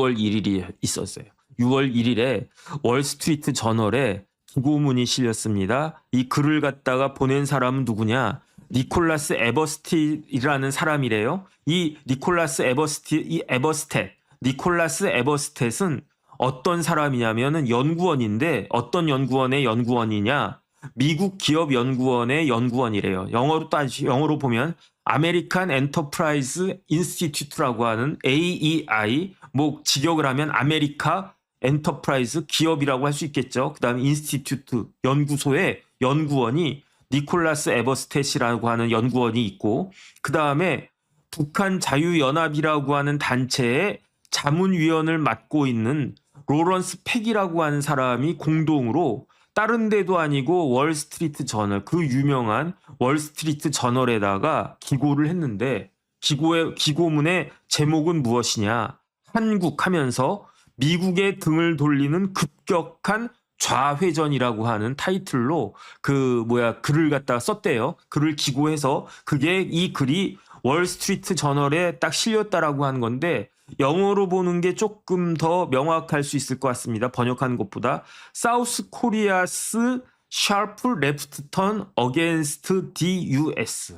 6월 1일이 있었어요. 6월 1일에 월스트리트 저널에 기고문이 실렸습니다. 이 글을 갖다가 보낸 사람은 누구냐? 니콜라스 에버스텟이라는 사람이래요. 이 니콜라스 에버스텟은 어떤 사람이냐면은 연구원인데, 어떤 연구원의 연구원이냐? 미국 기업 연구원의 연구원이래요. 영어로 보면 아메리칸 엔터프라이즈 인스티튜트라고 하는 AEI, 뭐 직역을 하면 아메리카 엔터프라이즈 기업이라고 할 수 있겠죠. 그다음에 인스티튜트 연구소의 연구원이 니콜라스 에버스텟이라고 하는 연구원이 있고, 그다음에 북한 자유연합이라고 하는 단체의 자문위원을 맡고 있는 로런스 팩이라고 하는 사람이 공동으로, 다른 데도 아니고 월스트리트 저널, 그 유명한 월스트리트 저널에다가 기고를 했는데, 기고문의 제목은 무엇이냐? 한국 하면서 미국의 등을 돌리는 급격한 좌회전이라고 하는 타이틀로 글을 갖다가 썼대요. 글을 기고해서 이 글이 월스트리트 저널에 딱 실렸다라고 하는 건데, 영어로 보는 게 조금 더 명확할 수 있을 것 같습니다. 번역한 것보다. 사우스 코리아스 샤프 레프트 턴 어게인스트 디 US.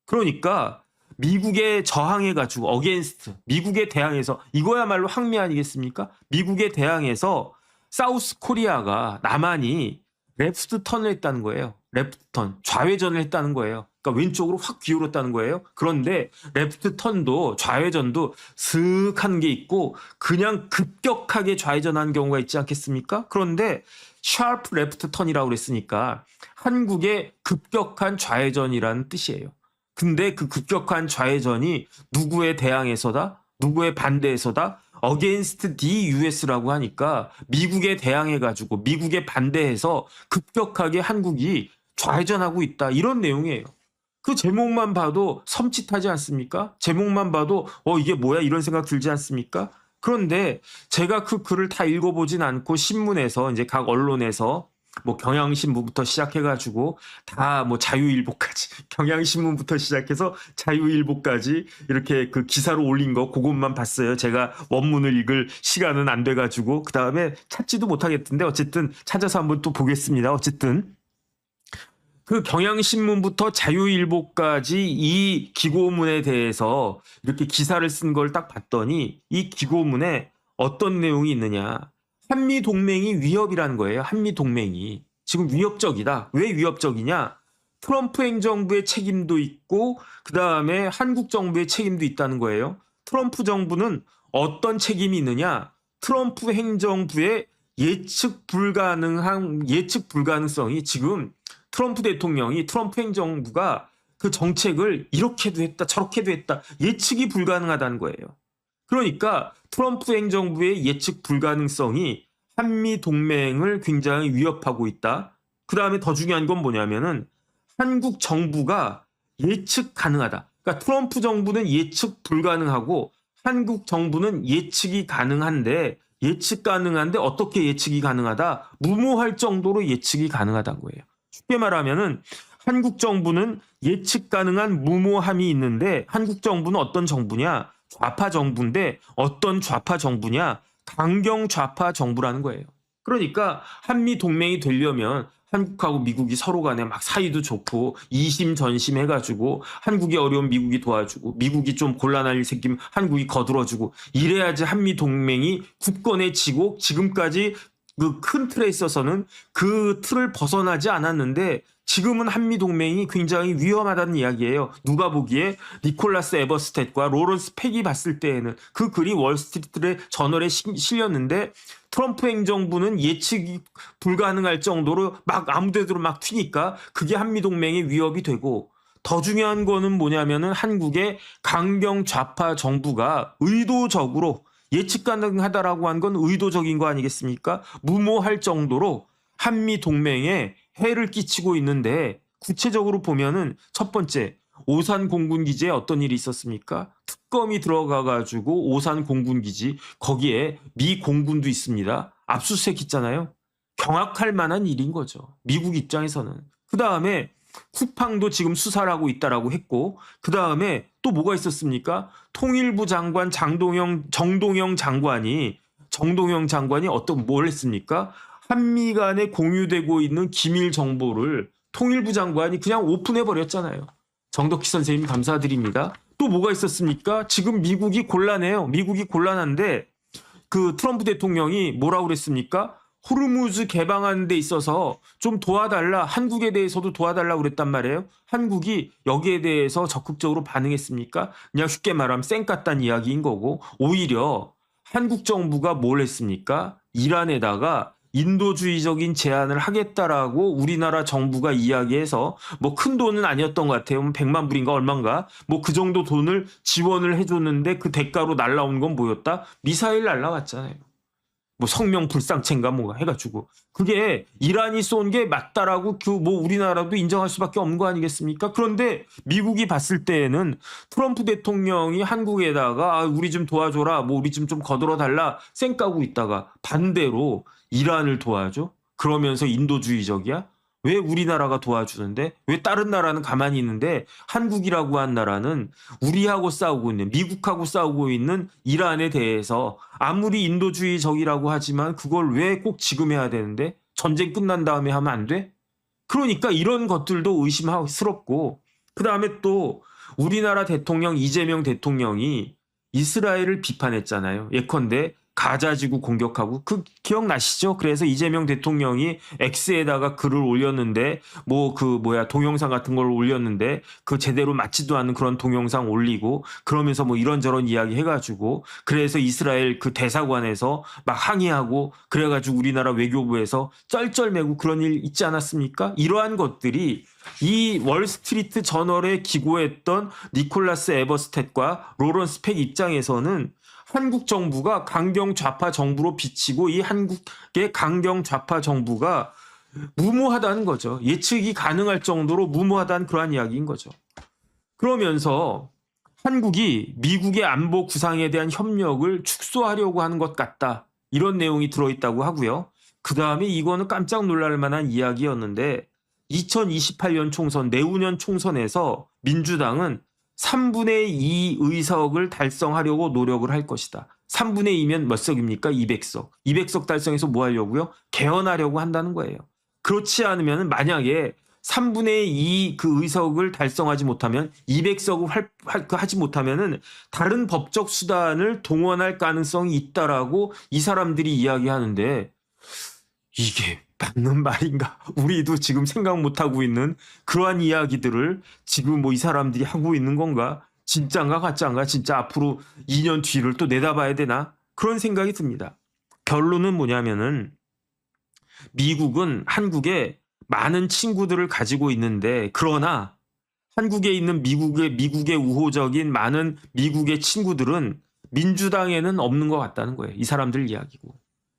그러니까 미국에 저항해가지고 어게인스트, 미국에 대항해서, 이거야말로 항미 아니겠습니까? 미국에 대항해서 사우스 코리아가, 남한이 레프트 턴을 했다는 거예요. 레프트 턴, 좌회전을 했다는 거예요. 그러니까 왼쪽으로 확 기울었다는 거예요. 그런데 레프트 턴도 좌회전도 슥한 게 있고 그냥 급격하게 좌회전하는 경우가 있지 않겠습니까? 그런데 샤프 레프트 턴이라고 그랬으니까 한국의 급격한 좌회전이라는 뜻이에요. 근데 그 급격한 좌회전이 누구에 대항해서다? 누구에 반대해서다? against the US라고 하니까 미국에 대항해가지고 미국에 반대해서 급격하게 한국이 좌회전하고 있다, 이런 내용이에요. 그 제목만 봐도 섬찟하지 않습니까? 제목만 봐도 이게 뭐야, 이런 생각 들지 않습니까? 그런데 제가 그 글을 다 읽어보진 않고 신문에서, 이제 각 언론에서 뭐 경향신문부터 시작해가지고 다 뭐 자유일보까지, 경향신문부터 시작해서 자유일보까지 이렇게 그 기사로 올린 거, 그것만 봤어요. 제가 원문을 읽을 시간은 안 돼가지고 그 다음에 찾지도 못하겠던데 어쨌든 찾아서 한번 또 보겠습니다. 어쨌든 그 경향신문부터 자유일보까지 이 기고문에 대해서 이렇게 기사를 쓴 걸 딱 봤더니 이 기고문에 어떤 내용이 있느냐? 한미동맹이 위협이라는 거예요. 한미동맹이 지금 위협적이다. 왜 위협적이냐? 트럼프 행정부의 책임도 있고 그 다음에 한국 정부의 책임도 있다는 거예요. 트럼프 정부는 어떤 책임이 있느냐? 트럼프 행정부의 예측 불가능성이, 지금 트럼프 대통령이, 트럼프 행정부가 그 정책을 이렇게도 했다 저렇게도 했다, 예측이 불가능하다는 거예요. 그러니까 트럼프 행정부의 예측 불가능성이 한미 동맹을 굉장히 위협하고 있다. 그 다음에 더 중요한 건 뭐냐면은 한국 정부가 예측 가능하다. 그러니까 트럼프 정부는 예측 불가능하고 한국 정부는 예측이 가능한데, 어떻게 예측이 가능하다? 무모할 정도로 예측이 가능하다는 거예요. 쉽게 말하면은 한국 정부는 예측 가능한 무모함이 있는데, 한국 정부는 어떤 정부냐? 좌파 정부인데 어떤 좌파 정부냐? 강경 좌파 정부라는 거예요. 그러니까 한미 동맹이 되려면 한국하고 미국이 서로 간에 막 사이도 좋고 이심전심 해가지고 한국이 어려운 미국이 도와주고, 미국이 좀 곤란할 일 생기면 한국이 거들어주고, 이래야지 한미 동맹이 굳건해지고, 지금까지 그 큰 틀에 있어서는 그 틀을 벗어나지 않았는데 지금은 한미동맹이 굉장히 위험하다는 이야기예요. 누가 보기에 니콜라스 에버스텟과 로런스 팩이 봤을 때에는, 그 글이 월스트리트 저널에 실렸는데 트럼프 행정부는 예측이 불가능할 정도로 막 아무데도 막 튀니까 그게 한미동맹의 위협이 되고, 더 중요한 거는 뭐냐면은 한국의 강경 좌파 정부가 의도적으로, 예측 가능하다라고 한 건 의도적인 거 아니겠습니까? 무모할 정도로 한미 동맹에 해를 끼치고 있는데, 구체적으로 보면은 첫 번째, 오산 공군기지에 어떤 일이 있었습니까? 특검이 들어가가지고 오산 공군기지, 거기에 미 공군도 있습니다. 압수수색 있잖아요. 경악할 만한 일인 거죠, 미국 입장에서는. 그 다음에 쿠팡도 지금 수사를 하고 있다라고 했고, 그 다음에 또 뭐가 있었습니까? 통일부 장관 정동영 장관이 뭘 했습니까? 한미 간에 공유되고 있는 기밀 정보를 통일부 장관이 그냥 오픈해 버렸잖아요. 정덕희 선생님 감사드립니다. 또 뭐가 있었습니까? 지금 미국이 곤란해요. 미국이 곤란한데 그 트럼프 대통령이 뭐라고 그랬습니까? 호르무즈 개방하는 데 있어서 좀 도와달라. 한국에 대해서도 도와달라고 그랬단 말이에요. 한국이 여기에 대해서 적극적으로 반응했습니까? 그냥 쉽게 말하면 쌩 깠단 이야기인 거고, 오히려 한국 정부가 뭘 했습니까? 이란에다가 인도주의적인 제안을 하겠다라고 우리나라 정부가 이야기해서 뭐 큰 돈은 아니었던 것 같아요. 100만 불인가 얼마인가? 뭐 그 정도 돈을 지원을 해줬는데 그 대가로 날라온 건 뭐였다? 미사일 날라갔잖아요. 뭐 성명 불상체인가 뭐가 해가지고 그게 이란이 쏜 게 맞다라고 그 뭐 우리나라도 인정할 수밖에 없는 거 아니겠습니까? 그런데 미국이 봤을 때에는 트럼프 대통령이 한국에다가 우리 좀 도와줘라, 뭐 우리 좀 거들어 달라 쌩까고 있다가 반대로 이란을 도와줘? 그러면서 인도주의적이야? 왜 우리나라가 도와주는데? 왜 다른 나라는 가만히 있는데 한국이라고 한 나라는 우리하고 싸우고 있는, 미국하고 싸우고 있는 이란에 대해서 아무리 인도주의적이라고 하지만 그걸 왜 꼭 지금 해야 되는데? 전쟁 끝난 다음에 하면 안 돼? 그러니까 이런 것들도 의심스럽고, 그 다음에 또 우리나라 대통령 이재명 대통령이 이스라엘을 비판했잖아요. 예컨대 가자지구 공격하고 그 기억나시죠? 그래서 이재명 대통령이 X에다가 글을 올렸는데 뭐 동영상 같은 걸 올렸는데 그 제대로 맞지도 않는 그런 동영상 올리고 그러면서 뭐 이런저런 이야기 해가지고 그래서 이스라엘 그 대사관에서 막 항의하고 그래가지고 우리나라 외교부에서 쩔쩔매고 그런 일 있지 않았습니까? 이러한 것들이 이 월스트리트 저널에 기고했던 니콜라스 에버스텟과 로런스 팩 입장에서는 한국 정부가 강경 좌파 정부로 비치고 이 한국의 강경 좌파 정부가 무모하다는 거죠. 예측이 가능할 정도로 무모하다는 그러한 이야기인 거죠. 그러면서 한국이 미국의 안보 구상에 대한 협력을 축소하려고 하는 것 같다. 이런 내용이 들어있다고 하고요. 그 다음에 이거는 깜짝 놀랄 만한 이야기였는데 2028년 총선, 내후년 총선에서 민주당은 3분의 2 의석을 달성하려고 노력을 할 것이다. 3분의 2면 몇 석입니까? 200석. 200석 달성해서 뭐 하려고요? 개헌하려고 한다는 거예요. 그렇지 않으면 만약에 3분의 2 그 의석을 달성하지 못하면 200석을 하지 못하면은 다른 법적 수단을 동원할 가능성이 있다라고 이 사람들이 이야기하는데 이게 맞는 말인가? 우리도 지금 생각 못하고 있는 그러한 이야기들을 지금 뭐 이 사람들이 하고 있는 건가? 진짜인가 가짜인가? 진짜 앞으로 2년 뒤를 또 내다봐야 되나? 그런 생각이 듭니다. 결론은 뭐냐면은 미국은 한국에 많은 친구들을 가지고 있는데 그러나 한국에 있는 미국의 우호적인 많은 미국의 친구들은 민주당에는 없는 것 같다는 거예요. 이 사람들 이야기고.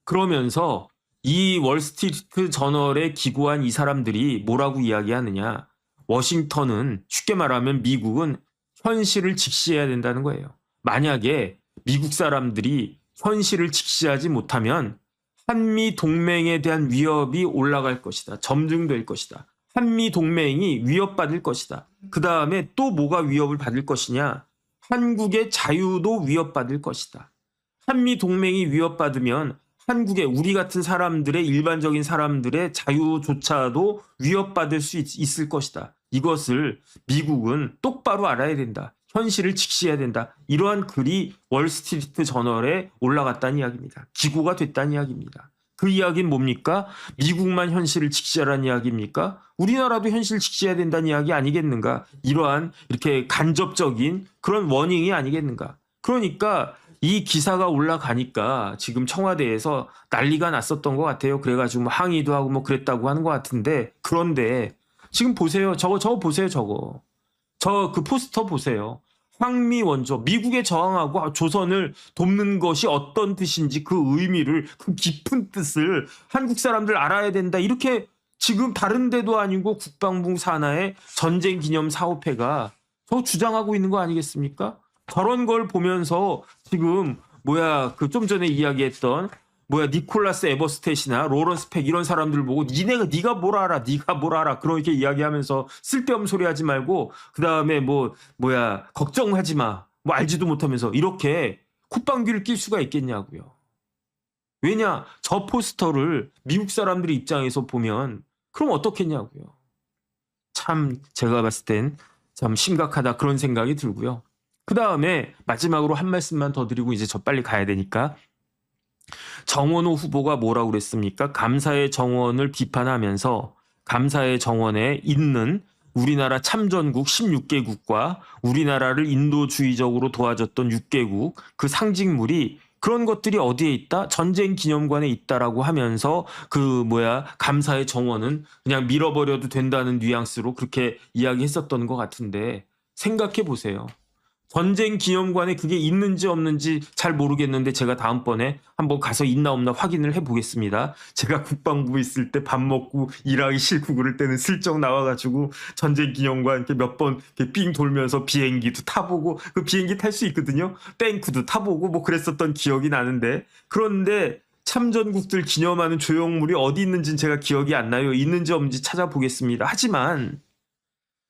그러면서 이 월스트리트 저널에 기고한 이 사람들이 뭐라고 이야기하느냐. 워싱턴은 쉽게 말하면 미국은 현실을 직시해야 된다는 거예요. 만약에 미국 사람들이 현실을 직시하지 못하면 한미 동맹에 대한 위협이 올라갈 것이다. 점증될 것이다. 한미 동맹이 위협받을 것이다. 그 다음에 또 뭐가 위협을 받을 것이냐. 한국의 자유도 위협받을 것이다. 한미 동맹이 위협받으면 한국의 우리 같은 사람들의 일반적인 사람들의 자유조차도 위협받을 수 있을 것이다. 이것을 미국은 똑바로 알아야 된다. 현실을 직시해야 된다. 이러한 글이 월스트리트 저널에 올라갔다는 이야기입니다. 기고가 됐다는 이야기입니다. 그 이야기는 뭡니까? 미국만 현실을 직시하라는 이야기입니까? 우리나라도 현실을 직시해야 된다는 이야기 아니겠는가? 이러한 이렇게 간접적인 그런 워닝이 아니겠는가? 그러니까 이 기사가 올라가니까 지금 청와대에서 난리가 났었던 것 같아요. 그래가지고 뭐 항의도 하고 뭐 그랬다고 하는 것 같은데 그런데 지금 보세요. 저거 보세요. 저거. 저 그 포스터 보세요. 황미 원조, 미국에 저항하고 조선을 돕는 것이 어떤 뜻인지 그 의미를, 그 깊은 뜻을 한국 사람들 알아야 된다. 이렇게 지금 다른 데도 아니고 국방부 산하의 전쟁기념사업회가 저 주장하고 있는 거 아니겠습니까? 저런 걸 보면서 지금 그 좀 전에 이야기했던 니콜라스 에버스텟이나 로런스 팩 이런 사람들 보고 네가 뭘 알아, 네가 뭘 알아 그렇게 이야기하면서 쓸데없는 소리 하지 말고 그 다음에 걱정하지 마, 알지도 못하면서 이렇게 콧방귀를 낄 수가 있겠냐고요. 왜냐, 저 포스터를 미국 사람들의 입장에서 보면 그럼 어떻겠냐고요. 참 제가 봤을 땐 참 심각하다 그런 생각이 들고요. 그 다음에 마지막으로 한 말씀만 더 드리고 이제 저 빨리 가야 되니까, 정원호 후보가 뭐라고 그랬습니까? 감사의 정원을 비판하면서 감사의 정원에 있는 우리나라 참전국 16개국과 우리나라를 인도주의적으로 도와줬던 6개국 그 상징물이 그런 것들이 어디에 있다? 전쟁 기념관에 있다라고 하면서 감사의 정원은 그냥 밀어버려도 된다는 뉘앙스로 그렇게 이야기했었던 것 같은데, 생각해 보세요. 전쟁 기념관에 그게 있는지 없는지 잘 모르겠는데 제가 다음번에 한번 가서 있나 없나 확인을 해보겠습니다. 제가 국방부에 있을 때 밥 먹고 일하기 싫고 그럴 때는 슬쩍 나와가지고 전쟁 기념관 이렇게 몇 번 삥 돌면서 비행기도 타보고, 그 비행기 탈 수 있거든요. 탱크도 타보고 그랬었던 기억이 나는데, 그런데 참전국들 기념하는 조형물이 어디 있는지는 제가 기억이 안 나요. 있는지 없는지 찾아보겠습니다. 하지만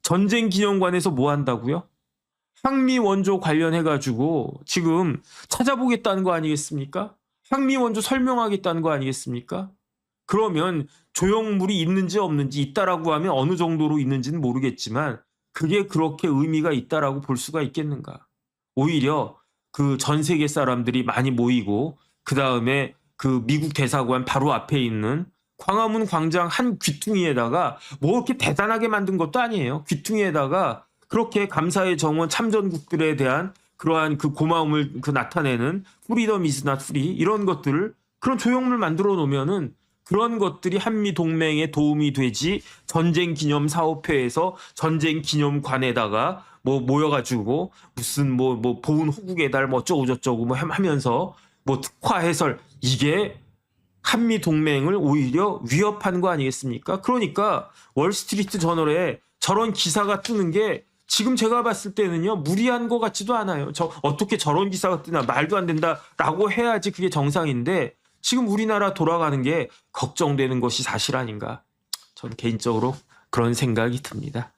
전쟁 기념관에서 뭐 한다고요? 항미 원조 관련해가지고 지금 찾아보겠다는 거 아니겠습니까? 항미 원조 설명하겠다는 거 아니겠습니까? 그러면 조형물이 있는지 없는지, 있다라고 하면 어느 정도로 있는지는 모르겠지만 그게 그렇게 의미가 있다라고 볼 수가 있겠는가? 오히려 그 전 세계 사람들이 많이 모이고 그 다음에 그 미국 대사관 바로 앞에 있는 광화문 광장 한 귀퉁이에다가 이렇게 대단하게 만든 것도 아니에요. 귀퉁이에다가 그렇게 감사의 정원 참전국들에 대한 그러한 그 고마움을 나타내는 프리덤 이즈 낫 프리 이런 것들을, 그런 조형물 만들어 놓으면은 그런 것들이 한미 동맹에 도움이 되지, 전쟁 기념 사업회에서 전쟁 기념관에다가 모여가지고 무슨 보은 호국의 달 어쩌고 저쩌고 하면서 특화 해설, 이게 한미 동맹을 오히려 위협한 거 아니겠습니까? 그러니까 월스트리트 저널에 저런 기사가 뜨는 게 지금 제가 봤을 때는요, 무리한 것 같지도 않아요. 어떻게 저런 기사가 뜨나, 말도 안 된다라고 해야지 그게 정상인데, 지금 우리나라 돌아가는 게 걱정되는 것이 사실 아닌가. 저는 개인적으로 그런 생각이 듭니다.